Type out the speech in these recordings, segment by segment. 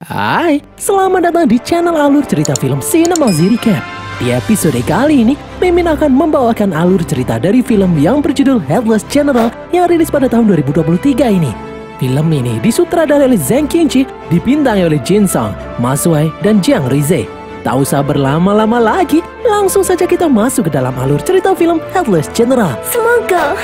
Hai, selamat datang di channel alur cerita film Cinema Recap. Di episode kali ini, Mimin akan membawakan alur cerita dari film yang berjudul Headless General yang rilis pada tahun 2023 ini. Film ini disutradarai oleh Zhang Qingqi, dibintangi oleh Jin Song, Ma Suai, dan Jiang Rize. Tak usah berlama-lama lagi, langsung saja kita masuk ke dalam alur cerita film Headless General. Semoga.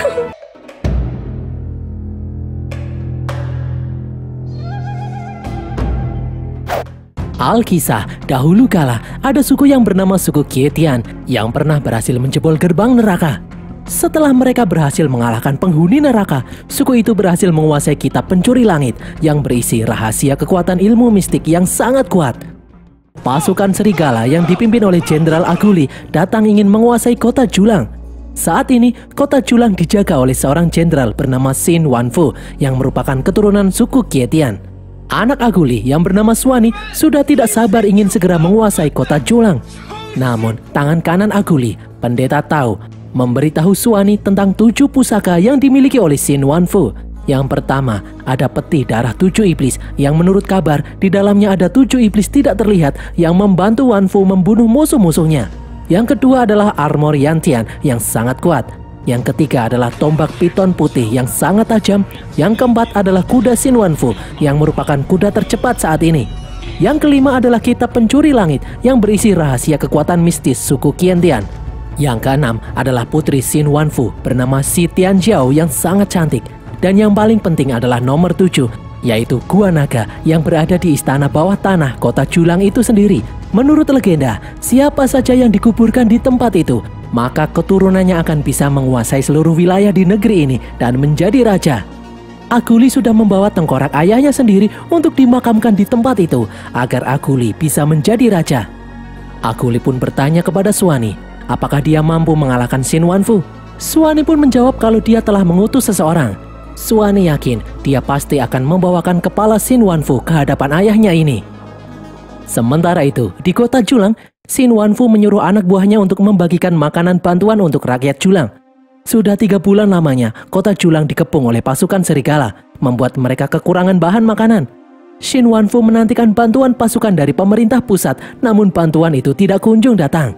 Alkisah, dahulu kala ada suku yang bernama suku Kietian yang pernah berhasil menjebol gerbang neraka. Setelah mereka berhasil mengalahkan penghuni neraka, suku itu berhasil menguasai kitab pencuri langit yang berisi rahasia kekuatan ilmu mistik yang sangat kuat. Pasukan serigala yang dipimpin oleh Jenderal Aguli datang ingin menguasai kota Julang. Saat ini, kota Julang dijaga oleh seorang jenderal bernama Xin Wanfu yang merupakan keturunan suku Kietian. Anak Aguli yang bernama Suani sudah tidak sabar ingin segera menguasai kota Julang. Namun, tangan kanan Aguli, pendeta Tao, memberitahu Suani tentang 7 pusaka yang dimiliki oleh Xin Wanfu. Yang pertama, ada peti darah 7 iblis yang menurut kabar di dalamnya ada 7 iblis tidak terlihat yang membantu Wanfu membunuh musuh-musuhnya. Yang kedua adalah armor Yantian yang sangat kuat. Yang ketiga adalah tombak piton putih yang sangat tajam. Yang keempat adalah kuda Xin Wanfu yang merupakan kuda tercepat saat ini. Yang kelima adalah kitab pencuri langit yang berisi rahasia kekuatan mistis suku Qiantian. Yang keenam adalah putri Xin Wanfu bernama Si Tianjiao yang sangat cantik. Dan yang paling penting adalah nomor 7, yaitu Gua Naga yang berada di istana bawah tanah kota Julang itu sendiri. Menurut legenda, siapa saja yang dikuburkan di tempat itu, maka keturunannya akan bisa menguasai seluruh wilayah di negeri ini dan menjadi raja. Aguli sudah membawa tengkorak ayahnya sendiri untuk dimakamkan di tempat itu agar Aguli bisa menjadi raja. Aguli pun bertanya kepada Suani, apakah dia mampu mengalahkan Xin Wanfu? Suani pun menjawab kalau dia telah mengutus seseorang. Suani yakin dia pasti akan membawakan kepala Xin Wanfu ke hadapan ayahnya ini. Sementara itu, di kota Julang, Xin Wanfu menyuruh anak buahnya untuk membagikan makanan bantuan untuk rakyat Julang. Sudah 3 bulan lamanya, kota Julang dikepung oleh pasukan serigala, membuat mereka kekurangan bahan makanan. Xin Wanfu menantikan bantuan pasukan dari pemerintah pusat, namun bantuan itu tidak kunjung datang.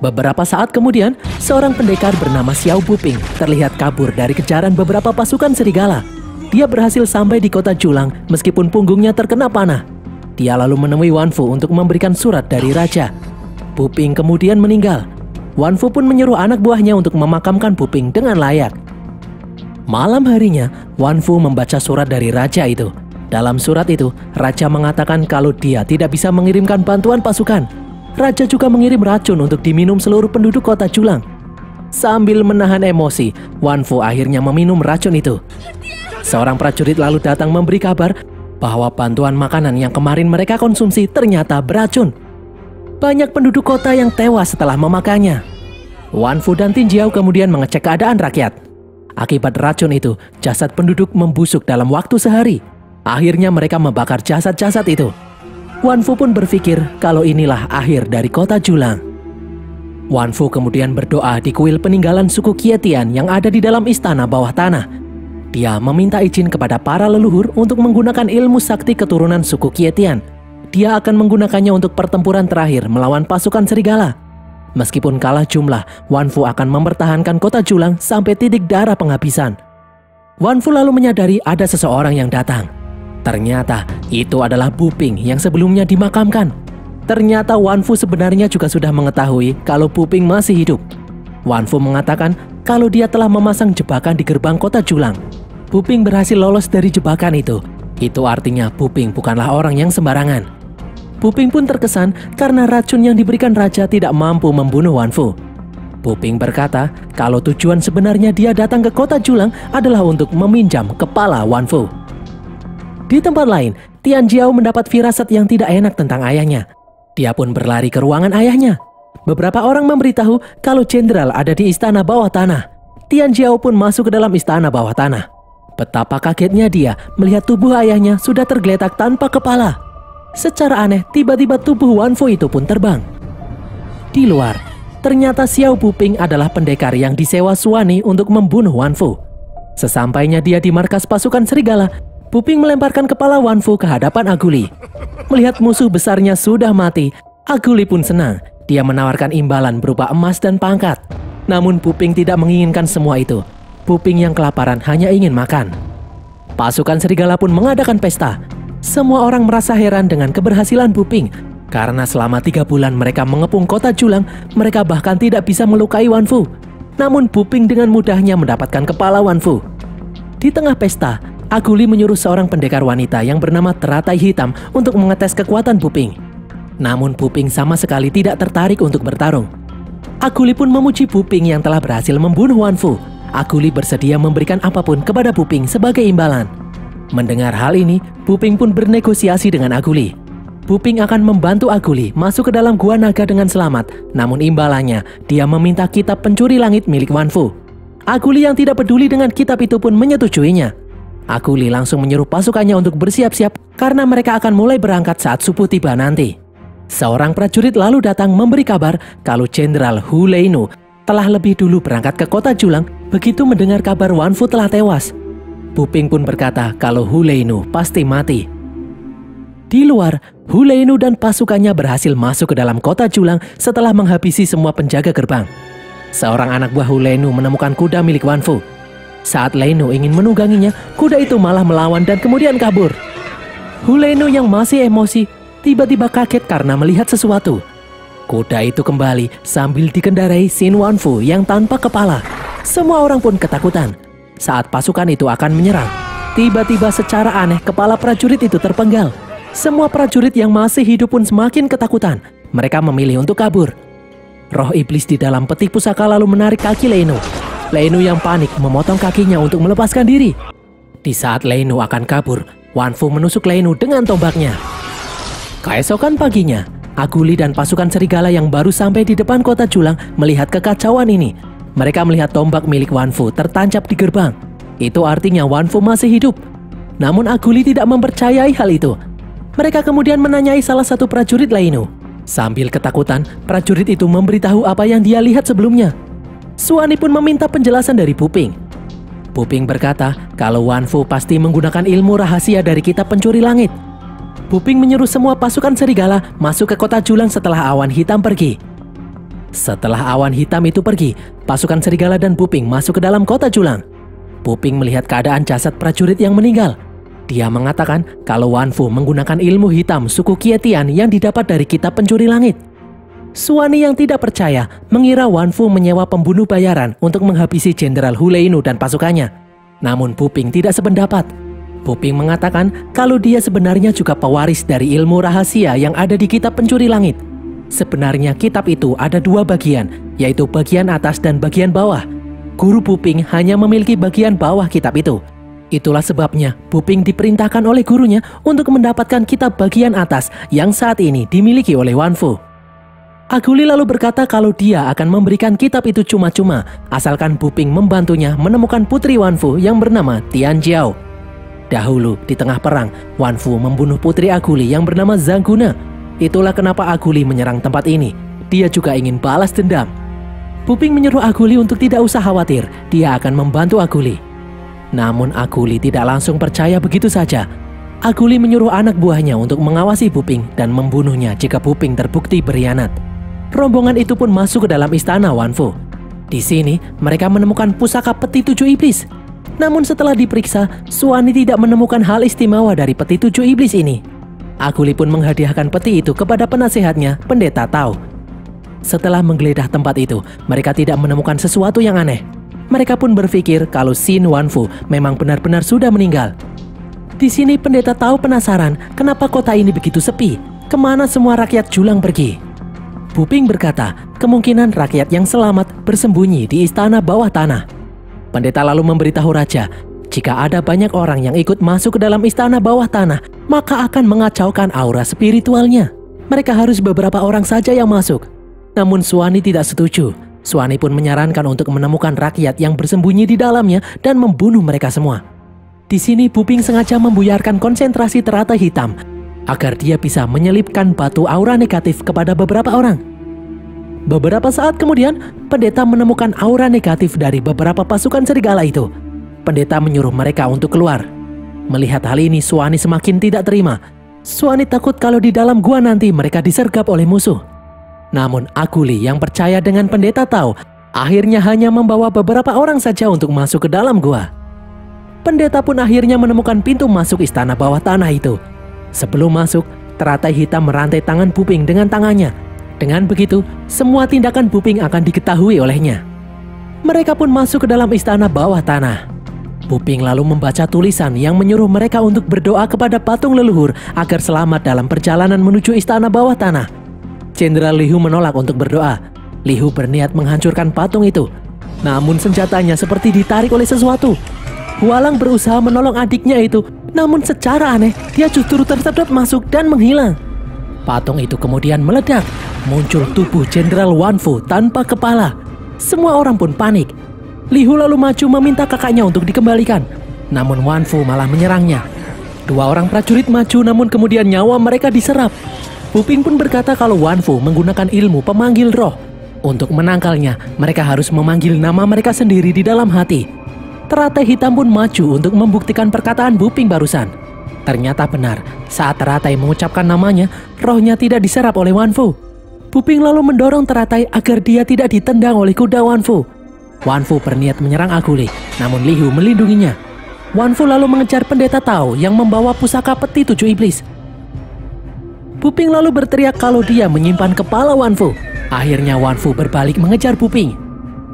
Beberapa saat kemudian, seorang pendekar bernama Xiao Buping terlihat kabur dari kejaran beberapa pasukan serigala. Dia berhasil sampai di kota Julang meskipun punggungnya terkena panah. Dia lalu menemui Wanfu untuk memberikan surat dari raja. Buping kemudian meninggal. Wanfu pun menyuruh anak buahnya untuk memakamkan Buping dengan layak. Malam harinya, Wanfu membaca surat dari raja itu. Dalam surat itu, raja mengatakan kalau dia tidak bisa mengirimkan bantuan pasukan. Raja juga mengirim racun untuk diminum seluruh penduduk kota Julang. Sambil menahan emosi, Wanfu akhirnya meminum racun itu. Seorang prajurit lalu datang memberi kabar bahwa bantuan makanan yang kemarin mereka konsumsi ternyata beracun. Banyak penduduk kota yang tewas setelah memakannya. Wanfu dan Tinjiao kemudian mengecek keadaan rakyat. Akibat racun itu, jasad penduduk membusuk dalam waktu sehari. Akhirnya mereka membakar jasad-jasad itu. Wanfu pun berpikir kalau inilah akhir dari kota Julang. Wanfu kemudian berdoa di kuil peninggalan suku Kietian yang ada di dalam istana bawah tanah. Dia meminta izin kepada para leluhur untuk menggunakan ilmu sakti keturunan suku Kietian. Dia akan menggunakannya untuk pertempuran terakhir melawan pasukan serigala. Meskipun kalah jumlah, Wanfu akan mempertahankan kota Julang sampai titik darah penghabisan. Wanfu lalu menyadari ada seseorang yang datang. Ternyata itu adalah Buping yang sebelumnya dimakamkan. Ternyata Wanfu sebenarnya juga sudah mengetahui kalau Buping masih hidup. Wanfu mengatakan kalau dia telah memasang jebakan di gerbang kota Julang. Buping berhasil lolos dari jebakan itu. Itu artinya Buping bukanlah orang yang sembarangan. Buping pun terkesan karena racun yang diberikan raja tidak mampu membunuh Wanfu. Buping berkata kalau tujuan sebenarnya dia datang ke kota Julang adalah untuk meminjam kepala Wanfu. Di tempat lain, Tianjiao mendapat firasat yang tidak enak tentang ayahnya. Dia pun berlari ke ruangan ayahnya. Beberapa orang memberitahu kalau jenderal ada di istana bawah tanah. Tianjiao pun masuk ke dalam istana bawah tanah. Betapa kagetnya dia melihat tubuh ayahnya sudah tergeletak tanpa kepala. Secara aneh, tiba-tiba tubuh Wanfu itu pun terbang. Di luar, ternyata Xiao Buping adalah pendekar yang disewa Suani untuk membunuh Wanfu. Sesampainya dia di markas pasukan serigala, Puping melemparkan kepala Wan Fu ke hadapan Aguli. Melihat musuh besarnya sudah mati, Aguli pun senang. Dia menawarkan imbalan berupa emas dan pangkat. Namun Puping tidak menginginkan semua itu. Puping yang kelaparan hanya ingin makan. Pasukan serigala pun mengadakan pesta. Semua orang merasa heran dengan keberhasilan Puping. Karena selama 3 bulan mereka mengepung kota Julang, mereka bahkan tidak bisa melukai Wan Fu. Namun Puping dengan mudahnya mendapatkan kepala Wan Fu. Di tengah pesta, Aguli menyuruh seorang pendekar wanita yang bernama Teratai Hitam untuk mengetes kekuatan Puping. Namun Puping sama sekali tidak tertarik untuk bertarung. Aguli pun memuji Puping yang telah berhasil membunuh Wan Fu. Aguli bersedia memberikan apapun kepada Puping sebagai imbalan. Mendengar hal ini, Puping pun bernegosiasi dengan Aguli. Puping akan membantu Aguli masuk ke dalam gua naga dengan selamat. Namun imbalannya, dia meminta kitab pencuri langit milik Wan Fu. Aguli yang tidak peduli dengan kitab itu pun menyetujuinya. Aguli langsung menyuruh pasukannya untuk bersiap-siap karena mereka akan mulai berangkat saat subuh tiba nanti. Seorang prajurit lalu datang memberi kabar kalau Jenderal Hu Leinu telah lebih dulu berangkat ke kota Julang begitu mendengar kabar Wan Fu telah tewas. Puping pun berkata kalau Hu Leinu pasti mati. Di luar, Hu Leinu dan pasukannya berhasil masuk ke dalam kota Julang setelah menghabisi semua penjaga gerbang. Seorang anak buah Hu Leinu menemukan kuda milik Wan Fu. Saat Leinu ingin menungganginya, kuda itu malah melawan dan kemudian kabur. Hu Leinu yang masih emosi tiba-tiba kaget karena melihat sesuatu. Kuda itu kembali sambil dikendarai Xin Wan Fu yang tanpa kepala. Semua orang pun ketakutan. Saat pasukan itu akan menyerang, tiba-tiba secara aneh kepala prajurit itu terpenggal. Semua prajurit yang masih hidup pun semakin ketakutan. Mereka memilih untuk kabur. Roh iblis di dalam peti pusaka lalu menarik kaki Leinu. Leinu yang panik memotong kakinya untuk melepaskan diri. Di saat Leinu akan kabur, Wan Fu menusuk Leinu dengan tombaknya. Keesokan paginya, Aguli dan pasukan serigala yang baru sampai di depan kota Julang melihat kekacauan ini. Mereka melihat tombak milik Wan Fu tertancap di gerbang. Itu artinya Wan Fu masih hidup. Namun Aguli tidak mempercayai hal itu. Mereka kemudian menanyai salah satu prajurit Leinu. Sambil ketakutan, prajurit itu memberitahu apa yang dia lihat sebelumnya. Suani pun meminta penjelasan dari Puping. Puping berkata kalau Wan Fu pasti menggunakan ilmu rahasia dari kitab pencuri langit. Puping menyuruh semua pasukan serigala masuk ke kota Julang setelah awan hitam pergi. Setelah awan hitam itu pergi, pasukan serigala dan Puping masuk ke dalam kota Julang. Puping melihat keadaan jasad prajurit yang meninggal. Dia mengatakan kalau Wan Fu menggunakan ilmu hitam suku Kietian yang didapat dari kitab pencuri langit. Suani yang tidak percaya mengira Wan Fu menyewa pembunuh bayaran untuk menghabisi Jenderal Hu Leinu dan pasukannya. Namun Puping tidak sependapat. Puping mengatakan kalau dia sebenarnya juga pewaris dari ilmu rahasia yang ada di kitab pencuri langit. Sebenarnya kitab itu ada 2 bagian, yaitu bagian atas dan bagian bawah. Guru Puping hanya memiliki bagian bawah kitab itu. Itulah sebabnya Puping diperintahkan oleh gurunya untuk mendapatkan kitab bagian atas yang saat ini dimiliki oleh Wan Fu. Aguli lalu berkata kalau dia akan memberikan kitab itu cuma-cuma asalkan Puping membantunya menemukan putri Wan Fu yang bernama Tian Jiao. Dahulu di tengah perang, Wan Fu membunuh putri Aguli yang bernama Zhang Guna. Itulah kenapa Aguli menyerang tempat ini. Dia juga ingin balas dendam. Puping menyuruh Aguli untuk tidak usah khawatir, dia akan membantu Aguli. Namun Aguli tidak langsung percaya begitu saja. Aguli menyuruh anak buahnya untuk mengawasi Puping dan membunuhnya jika Puping terbukti berkhianat. Rombongan itu pun masuk ke dalam istana Wan Fu. Di sini mereka menemukan pusaka peti 7 iblis. Namun setelah diperiksa, Suani tidak menemukan hal istimewa dari peti 7 iblis ini. Aguli pun menghadiahkan peti itu kepada penasehatnya, Pendeta Tao. Setelah menggeledah tempat itu, mereka tidak menemukan sesuatu yang aneh. Mereka pun berpikir kalau Xin Wan Fu memang benar-benar sudah meninggal. Di sini Pendeta Tao penasaran kenapa kota ini begitu sepi, kemana semua rakyat Julang pergi. Puping berkata, kemungkinan rakyat yang selamat bersembunyi di istana bawah tanah. Pendeta lalu memberitahu raja, jika ada banyak orang yang ikut masuk ke dalam istana bawah tanah, maka akan mengacaukan aura spiritualnya. Mereka harus beberapa orang saja yang masuk. Namun Suani tidak setuju. Suani pun menyarankan untuk menemukan rakyat yang bersembunyi di dalamnya dan membunuh mereka semua. Di sini Puping sengaja membuyarkan konsentrasi teratai hitam agar dia bisa menyelipkan batu aura negatif kepada beberapa orang. Beberapa saat kemudian, pendeta menemukan aura negatif dari beberapa pasukan serigala itu. Pendeta menyuruh mereka untuk keluar. Melihat hal ini, Suwani semakin tidak terima. Suwani takut kalau di dalam gua nanti mereka disergap oleh musuh. Namun Aguli yang percaya dengan Pendeta Tao akhirnya hanya membawa beberapa orang saja untuk masuk ke dalam gua. Pendeta pun akhirnya menemukan pintu masuk istana bawah tanah itu. Sebelum masuk, teratai hitam merantai tangan Puping dengan tangannya. Dengan begitu, semua tindakan Puping akan diketahui olehnya. Mereka pun masuk ke dalam istana bawah tanah. Puping lalu membaca tulisan yang menyuruh mereka untuk berdoa kepada patung leluhur agar selamat dalam perjalanan menuju istana bawah tanah. Jenderal Lihu menolak untuk berdoa. Lihu berniat menghancurkan patung itu. Namun senjatanya seperti ditarik oleh sesuatu. Hualang berusaha menolong adiknya itu, namun secara aneh dia justru tersedot masuk dan menghilang. Patung itu kemudian meledak. Muncul tubuh Jenderal Wanfu tanpa kepala. Semua orang pun panik. Lihu lalu maju meminta kakaknya untuk dikembalikan. Namun Wanfu malah menyerangnya. Dua orang prajurit maju namun kemudian nyawa mereka diserap. Puping pun berkata kalau Wanfu menggunakan ilmu pemanggil roh. Untuk menangkalnya, mereka harus memanggil nama mereka sendiri di dalam hati. Teratai hitam pun maju untuk membuktikan perkataan Puping barusan. Ternyata benar, saat teratai mengucapkan namanya, rohnya tidak diserap oleh Wanfu. Puping lalu mendorong teratai agar dia tidak ditendang oleh kuda Wanfu. Wanfu berniat menyerang Aguli, namun Lihu melindunginya. Wanfu lalu mengejar Pendeta Tao yang membawa pusaka peti 7 iblis. Puping lalu berteriak kalau dia menyimpan kepala Wanfu. Akhirnya Wanfu berbalik mengejar Puping.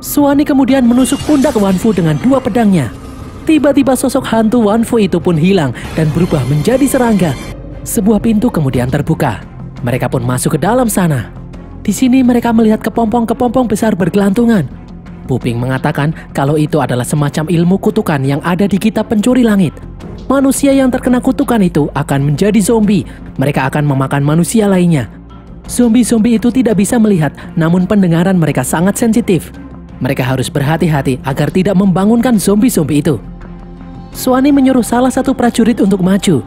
Suwani kemudian menusuk pundak Wanfu dengan 2 pedangnya. Tiba-tiba sosok hantu Wanfu itu pun hilang dan berubah menjadi serangga. Sebuah pintu kemudian terbuka. Mereka pun masuk ke dalam sana. Di sini mereka melihat kepompong-kepompong besar bergelantungan. Puping mengatakan kalau itu adalah semacam ilmu kutukan yang ada di kitab pencuri langit. Manusia yang terkena kutukan itu akan menjadi zombie. Mereka akan memakan manusia lainnya. Zombie-zombie itu tidak bisa melihat, namun pendengaran mereka sangat sensitif. Mereka harus berhati-hati agar tidak membangunkan zombie-zombie itu. Suwani menyuruh salah satu prajurit untuk maju.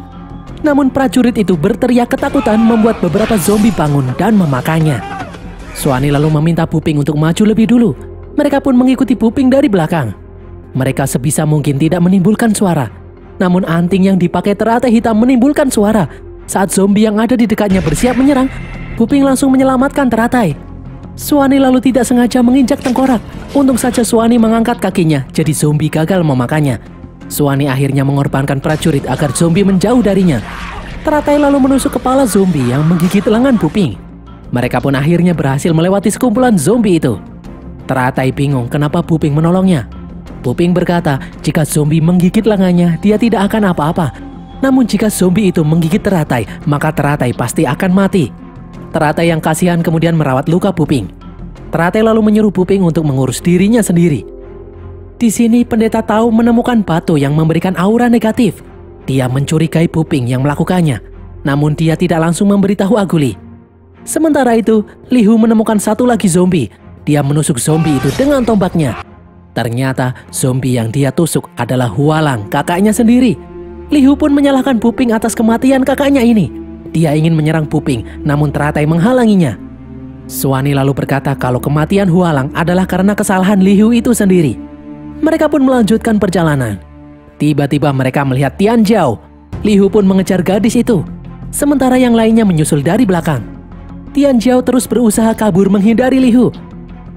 Namun prajurit itu berteriak ketakutan membuat beberapa zombie bangun dan memakannya. Suwani lalu meminta Puping untuk maju lebih dulu. Mereka pun mengikuti Puping dari belakang. Mereka sebisa mungkin tidak menimbulkan suara. Namun anting yang dipakai teratai hitam menimbulkan suara. Saat zombie yang ada di dekatnya bersiap menyerang, Puping langsung menyelamatkan teratai. Suwani lalu tidak sengaja menginjak tengkorak. Untung saja Suwani mengangkat kakinya, jadi zombie gagal memakannya. Suwani akhirnya mengorbankan prajurit agar zombie menjauh darinya. Teratai lalu menusuk kepala zombie yang menggigit lengan Puping. Mereka pun akhirnya berhasil melewati sekumpulan zombie itu. Teratai bingung kenapa Puping menolongnya. Puping berkata jika zombie menggigit lengannya, dia tidak akan apa-apa. Namun jika zombie itu menggigit teratai, maka teratai pasti akan mati. Teratai yang kasihan kemudian merawat luka Puping. Teratai lalu menyuruh Puping untuk mengurus dirinya sendiri. Di sini Pendeta Tao menemukan batu yang memberikan aura negatif. Dia mencurigai Puping yang melakukannya. Namun dia tidak langsung memberitahu Aguli. Sementara itu, Lihu menemukan satu lagi zombie. Dia menusuk zombie itu dengan tombaknya. Ternyata zombie yang dia tusuk adalah Hualang, kakaknya sendiri. Lihu pun menyalahkan Puping atas kematian kakaknya ini. Dia ingin menyerang Puping, namun teratai menghalanginya. Suwani lalu berkata kalau kematian Hualang adalah karena kesalahan Lihu itu sendiri. Mereka pun melanjutkan perjalanan. Tiba-tiba mereka melihat Tian Zhao. Lihu pun mengejar gadis itu. Sementara yang lainnya menyusul dari belakang. Tian Zhao terus berusaha kabur menghindari Lihu.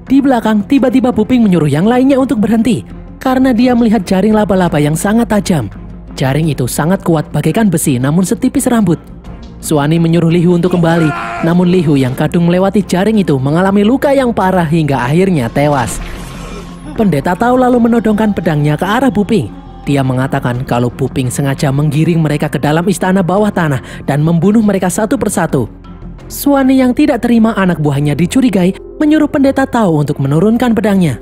Di belakang, tiba-tiba Puping menyuruh yang lainnya untuk berhenti karena dia melihat jaring laba-laba yang sangat tajam. Jaring itu sangat kuat bagaikan besi namun setipis rambut. Suwani menyuruh Lihu untuk kembali, namun Lihu yang kadung melewati jaring itu mengalami luka yang parah hingga akhirnya tewas. Pendeta Tao lalu menodongkan pedangnya ke arah Puping. Dia mengatakan kalau Puping sengaja menggiring mereka ke dalam istana bawah tanah dan membunuh mereka satu persatu. Suwani yang tidak terima anak buahnya dicurigai, menyuruh Pendeta Tao untuk menurunkan pedangnya.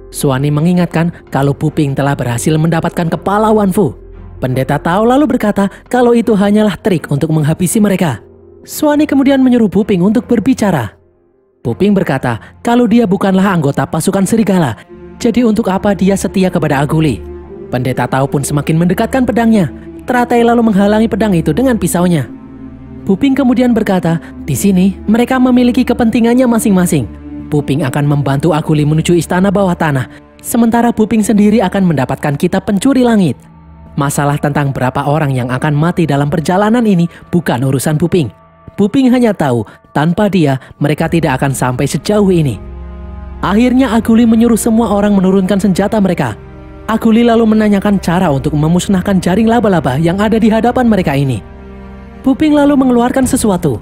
Suwani mengingatkan kalau Puping telah berhasil mendapatkan kepala Wanfu. Pendeta Tao lalu berkata kalau itu hanyalah trik untuk menghabisi mereka. Suwani kemudian menyuruh Puping untuk berbicara. Puping berkata kalau dia bukanlah anggota pasukan serigala, jadi untuk apa dia setia kepada Aguli. Pendeta Tao pun semakin mendekatkan pedangnya. Teratai lalu menghalangi pedang itu dengan pisaunya. Puping kemudian berkata, di sini mereka memiliki kepentingannya masing-masing. Puping akan membantu Aguli menuju istana bawah tanah, sementara Puping sendiri akan mendapatkan kitab pencuri langit. Masalah tentang berapa orang yang akan mati dalam perjalanan ini bukan urusan Puping. Puping hanya tahu, tanpa dia mereka tidak akan sampai sejauh ini. Akhirnya Aguli menyuruh semua orang menurunkan senjata mereka. Aguli lalu menanyakan cara untuk memusnahkan jaring laba-laba yang ada di hadapan mereka ini. Puping lalu mengeluarkan sesuatu.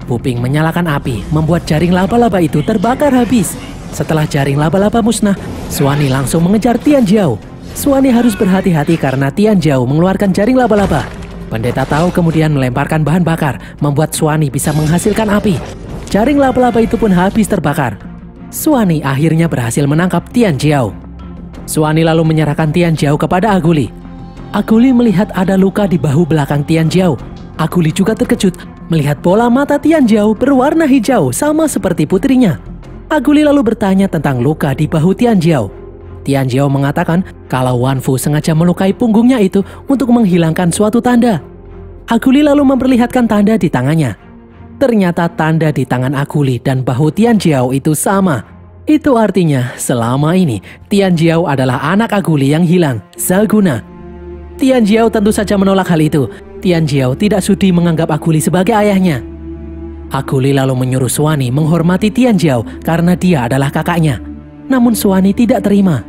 Puping menyalakan api, membuat jaring laba-laba itu terbakar habis. Setelah jaring laba-laba musnah, Suwani langsung mengejar Tian Jiao. Suwani harus berhati-hati karena Tian Jiao mengeluarkan jaring laba-laba. Pendeta Tao kemudian melemparkan bahan bakar, membuat Suwani bisa menghasilkan api. Jaring laba-laba itu pun habis terbakar. Suwani akhirnya berhasil menangkap Tian Jiao. Suwani lalu menyerahkan Tian Jiao kepada Aguli. Aguli melihat ada luka di bahu belakang Tian Jiao. Aguli juga terkejut melihat bola mata Tian Jiao berwarna hijau sama seperti putrinya. Aguli lalu bertanya tentang luka di bahu Tian Jiao. Tian Jiao mengatakan kalau Wan Fu sengaja melukai punggungnya itu untuk menghilangkan suatu tanda. Aguli lalu memperlihatkan tanda di tangannya. Ternyata tanda di tangan Aguli dan bahu Tian Jiao itu sama. Itu artinya selama ini Tian Jiao adalah anak Aguli yang hilang, Zaguna. Tian Jiao tentu saja menolak hal itu. Tian Jiao tidak sudi menganggap Aguli sebagai ayahnya. Aguli lalu menyuruh Suwani menghormati Tian Jiao karena dia adalah kakaknya. Namun Suwani tidak terima.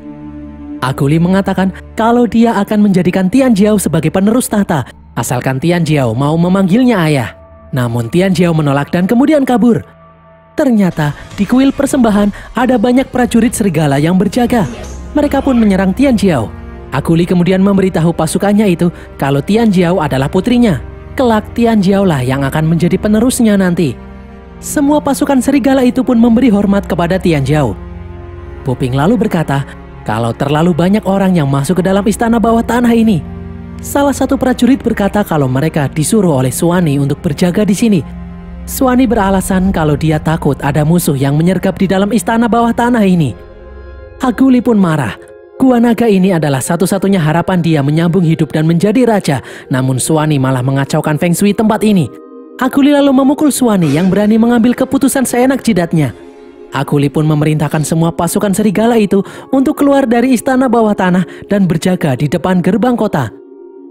Aguli mengatakan kalau dia akan menjadikan Tian Jiao sebagai penerus tahta, asalkan Tian Jiao mau memanggilnya ayah. Namun Tian Jiao menolak dan kemudian kabur. Ternyata di kuil persembahan ada banyak prajurit serigala yang berjaga. Mereka pun menyerang Tian Jiao. Aguli kemudian memberitahu pasukannya itu kalau Tian Jiao adalah putrinya. Kelak Tian Jiao lah yang akan menjadi penerusnya nanti. Semua pasukan serigala itu pun memberi hormat kepada Tian Jiao. Puping lalu berkata kalau terlalu banyak orang yang masuk ke dalam istana bawah tanah ini. Salah satu prajurit berkata kalau mereka disuruh oleh Suwani untuk berjaga di sini. Suwani beralasan kalau dia takut ada musuh yang menyergap di dalam istana bawah tanah ini. Aguli pun marah. Gua Naga ini adalah satu-satunya harapan dia menyambung hidup dan menjadi raja. Namun Suwani malah mengacaukan feng shui tempat ini. Aguli lalu memukul Suwani yang berani mengambil keputusan seenak jidatnya. Aguli pun memerintahkan semua pasukan serigala itu untuk keluar dari istana bawah tanah dan berjaga di depan gerbang kota.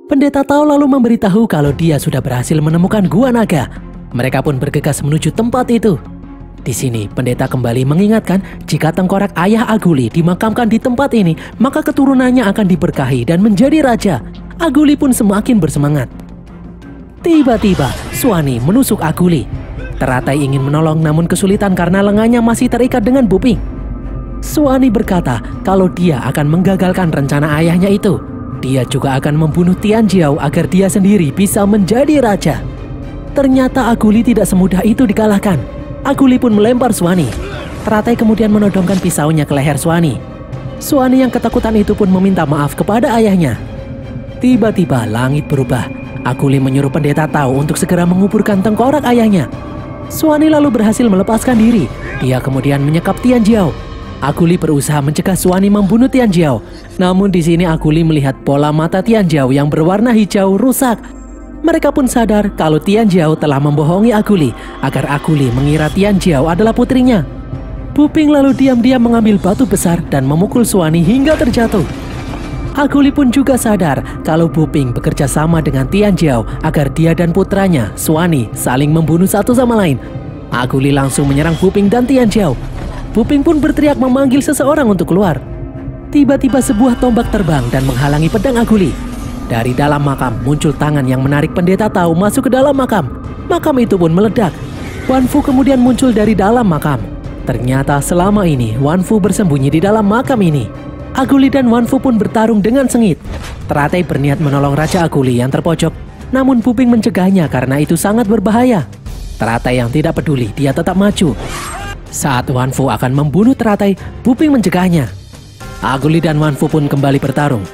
Pendeta Tao lalu memberitahu kalau dia sudah berhasil menemukan Gua Naga. Mereka pun bergegas menuju tempat itu. Di sini, pendeta kembali mengingatkan jika tengkorak ayah Aguli dimakamkan di tempat ini, maka keturunannya akan diberkahi dan menjadi raja. Aguli pun semakin bersemangat. Tiba-tiba, Suwani menusuk Aguli. Teratai ingin menolong namun kesulitan karena lengannya masih terikat dengan Puping. Suwani berkata kalau dia akan menggagalkan rencana ayahnya itu. Dia juga akan membunuh Tian Jiao agar dia sendiri bisa menjadi raja. Ternyata Aguli tidak semudah itu dikalahkan. Aguli pun melempar Suwani. Teratai kemudian menodongkan pisaunya ke leher Suwani. Suwani yang ketakutan itu pun meminta maaf kepada ayahnya. Tiba-tiba langit berubah. Aguli menyuruh pendeta Tao untuk segera menguburkan tengkorak ayahnya. Suwani lalu berhasil melepaskan diri. Dia kemudian menyekap Tian Jiao. Aguli berusaha mencegah Suwani membunuh Tian Jiao. Namun di sini Aguli melihat bola mata Tian Jiao yang berwarna hijau rusak. Mereka pun sadar kalau Tian Jiao telah membohongi Aguli agar Aguli mengira Tian Jiao adalah putrinya. Puping lalu diam-diam mengambil batu besar dan memukul Suwani hingga terjatuh. Aguli pun juga sadar kalau Puping bekerja sama dengan Tian Jiao agar dia dan putranya, Suwani, saling membunuh satu sama lain. Aguli langsung menyerang Puping dan Tian Jiao. Puping pun berteriak memanggil seseorang untuk keluar. Tiba-tiba sebuah tombak terbang dan menghalangi pedang Aguli. Dari dalam makam muncul tangan yang menarik pendeta Tao masuk ke dalam makam. Makam itu pun meledak. Wan Fu kemudian muncul dari dalam makam. Ternyata selama ini Wan Fu bersembunyi di dalam makam ini. Aguli dan Wan Fu pun bertarung dengan sengit. Teratai berniat menolong Raja Aguli yang terpojok. Namun Puping mencegahnya karena itu sangat berbahaya. Teratai yang tidak peduli, dia tetap maju. Saat Wan Fu akan membunuh Teratai, Puping mencegahnya. Aguli dan Wan Fu pun kembali bertarung.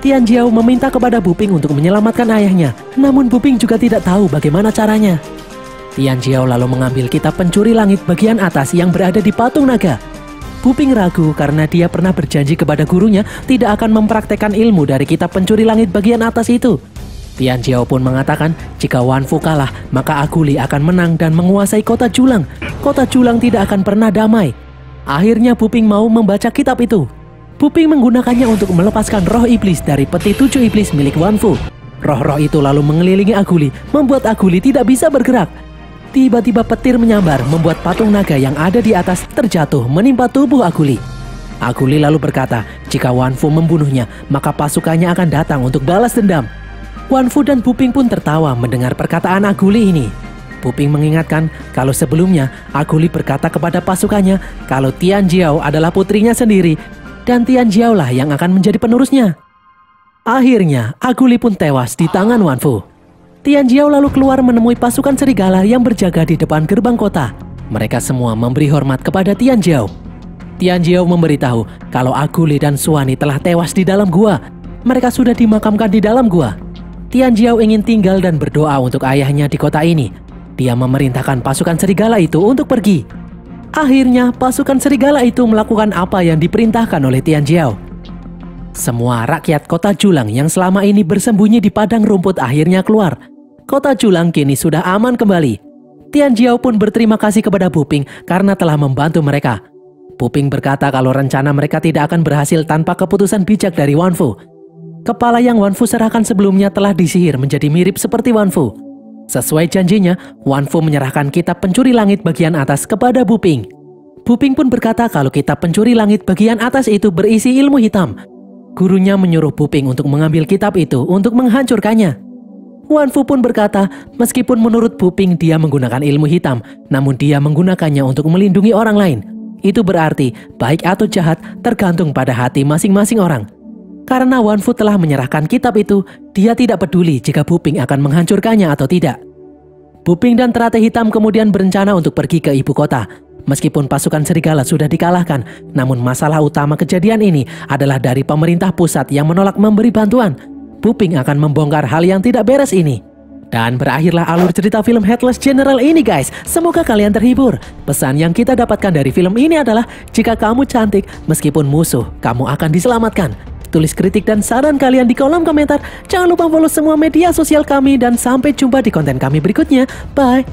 Tian Jiao meminta kepada Puping untuk menyelamatkan ayahnya, namun Puping juga tidak tahu bagaimana caranya. Tian Jiao lalu mengambil kitab pencuri langit bagian atas yang berada di patung naga. Puping ragu karena dia pernah berjanji kepada gurunya tidak akan mempraktekkan ilmu dari kitab pencuri langit bagian atas itu. Tian Jiao pun mengatakan jika Wan Fu kalah, maka Aguli akan menang dan menguasai kota Julang. Kota Julang tidak akan pernah damai. Akhirnya Puping mau membaca kitab itu. Puping menggunakannya untuk melepaskan roh iblis dari peti 7 iblis milik Wan Fu. Roh-roh itu lalu mengelilingi Aguli, membuat Aguli tidak bisa bergerak. Tiba-tiba petir menyambar, membuat patung naga yang ada di atas terjatuh menimpa tubuh Aguli. Aguli lalu berkata, jika Wan Fu membunuhnya, maka pasukannya akan datang untuk balas dendam. Wan Fu dan Puping pun tertawa mendengar perkataan Aguli ini. Puping mengingatkan kalau sebelumnya Aguli berkata kepada pasukannya kalau Tian Jiao adalah putrinya sendiri dan Tian Jiao lah yang akan menjadi penerusnya. Akhirnya, Aguli pun tewas di tangan Wan Fu. Tian Jiao lalu keluar menemui pasukan serigala yang berjaga di depan gerbang kota. Mereka semua memberi hormat kepada Tian Jiao. Tian Jiao memberitahu kalau Aguli dan Suani telah tewas di dalam gua. Mereka sudah dimakamkan di dalam gua. Tian Jiao ingin tinggal dan berdoa untuk ayahnya di kota ini. Dia memerintahkan pasukan serigala itu untuk pergi. Akhirnya, pasukan serigala itu melakukan apa yang diperintahkan oleh Tian Jiao. Semua rakyat kota Julang yang selama ini bersembunyi di padang rumput akhirnya keluar. Kota Julang kini sudah aman kembali. Tian Jiao pun berterima kasih kepada Puping karena telah membantu mereka. Puping berkata kalau rencana mereka tidak akan berhasil tanpa keputusan bijak dari Wan Fu. Kepala yang Wan Fu serahkan sebelumnya telah disihir menjadi mirip seperti Wan Fu. Sesuai janjinya, Wan Fu menyerahkan kitab pencuri langit bagian atas kepada Puping. Puping pun berkata kalau kitab pencuri langit bagian atas itu berisi ilmu hitam. Gurunya menyuruh Puping untuk mengambil kitab itu untuk menghancurkannya. Wan Fu pun berkata, meskipun menurut Puping dia menggunakan ilmu hitam, namun dia menggunakannya untuk melindungi orang lain. Itu berarti baik atau jahat tergantung pada hati masing-masing orang. Karena Wan Fu telah menyerahkan kitab itu, dia tidak peduli jika Puping akan menghancurkannya atau tidak. Puping dan Teratai Hitam kemudian berencana untuk pergi ke ibu kota. Meskipun pasukan serigala sudah dikalahkan, namun masalah utama kejadian ini adalah dari pemerintah pusat yang menolak memberi bantuan. Puping akan membongkar hal yang tidak beres ini. Dan berakhirlah alur cerita film Headless General ini guys. Semoga kalian terhibur. Pesan yang kita dapatkan dari film ini adalah jika kamu cantik, meskipun musuh, kamu akan diselamatkan. Tulis kritik dan saran kalian di kolom komentar. Jangan lupa follow semua media sosial kami dan sampai jumpa di konten kami berikutnya. Bye!